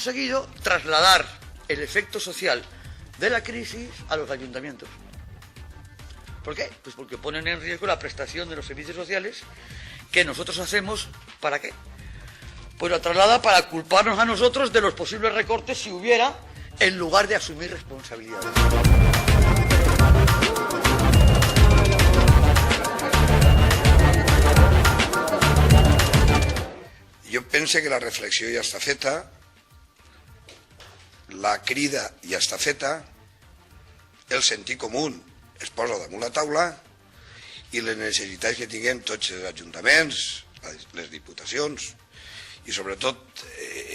conseguido trasladar el efecto social de la crisis a los ayuntamientos. ¿Por qué? Pues porque ponen en riesgo la prestación de los servicios sociales que nosotros hacemos. ¿Para qué? Pues la traslada para culparnos a nosotros de los posibles recortes si hubiera, en lugar de asumir responsabilidades. Jo pense que la reflexió ja està feta, la crida ja està feta, el sentit comú es posa damunt la taula i les necessitats que tinguem tots els ajuntaments, les diputacions i sobretot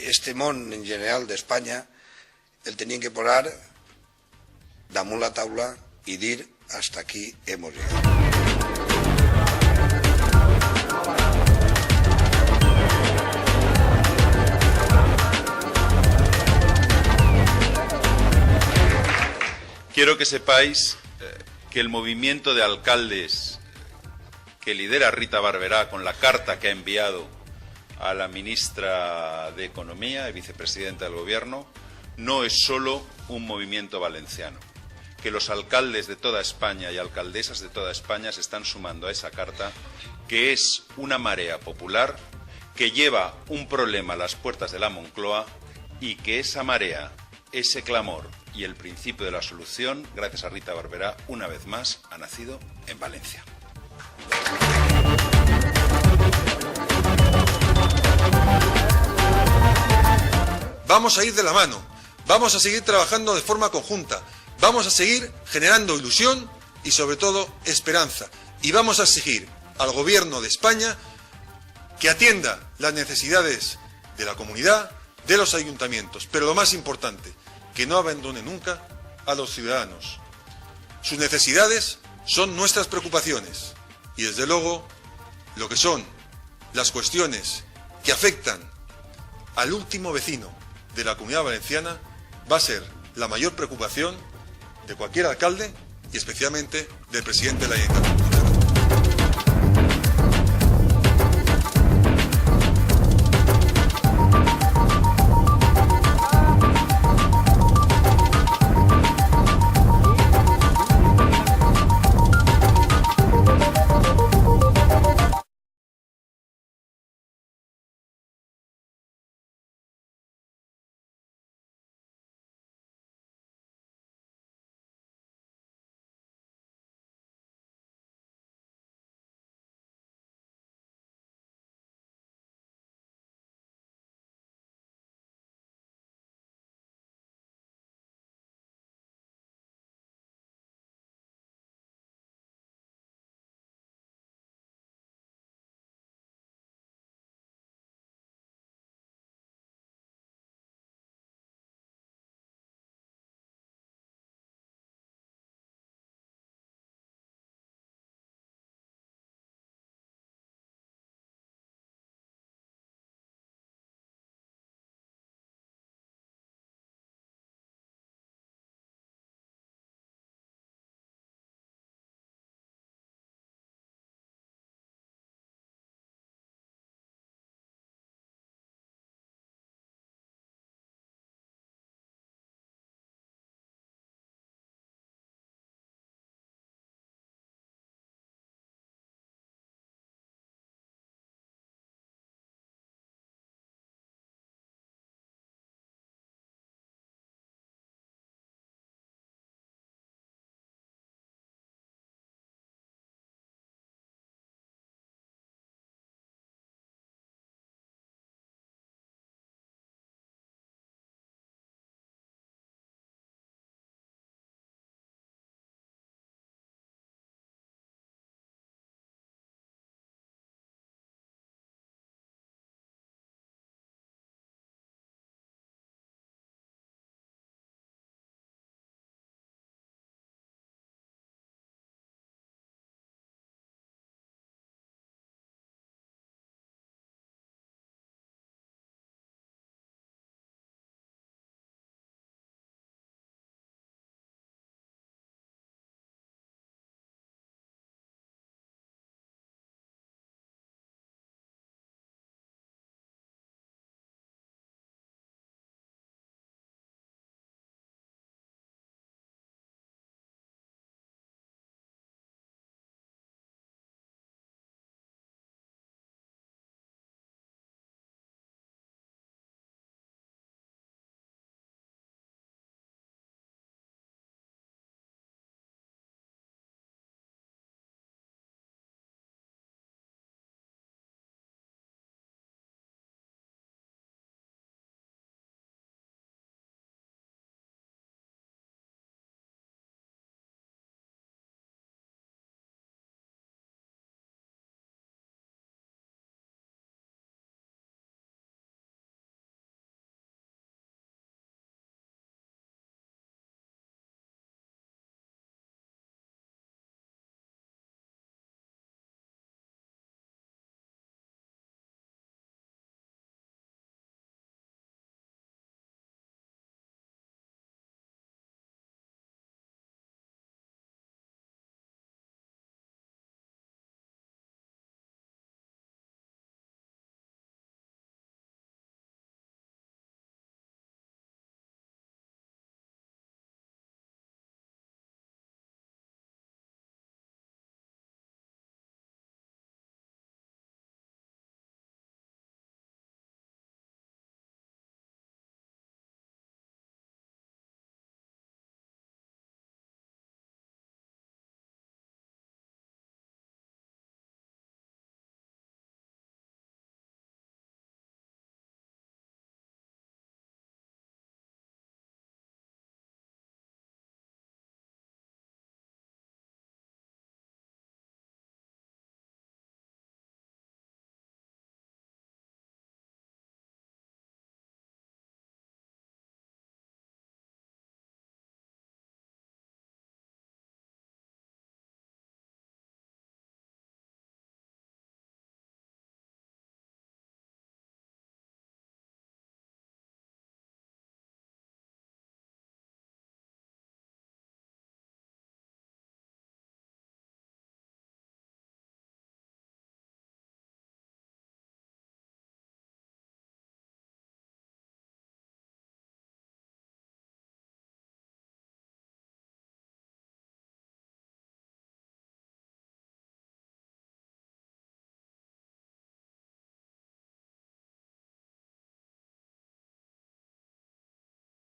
este món en general d'Espanya el tenien que posar damunt la taula i dir hasta aquí hemos llegado. Quiero que sepáis que el movimiento de alcaldes que lidera Rita Barberá con la carta que ha enviado a la ministra de Economía y vicepresidenta del Gobierno no es solo un movimiento valenciano, que los alcaldes de toda España y alcaldesas de toda España se están sumando a esa carta, que es una marea popular que lleva un problema a las puertas de la Moncloa y que esa marea, ese clamor y el principio de la solución, gracias a Rita Barberá, una vez más, ha nacido en Valencia. Vamos a ir de la mano, vamos a seguir trabajando de forma conjunta, vamos a seguir generando ilusión y sobre todo esperanza. Y vamos a exigir al Gobierno de España que atienda las necesidades de la comunidad, de los ayuntamientos, pero lo más importante, que no abandone nunca a los ciudadanos. Sus necesidades son nuestras preocupaciones y desde luego lo que son las cuestiones que afectan al último vecino de la Comunidad Valenciana va a ser la mayor preocupación de cualquier alcalde y especialmente del presidente de la Generalitat.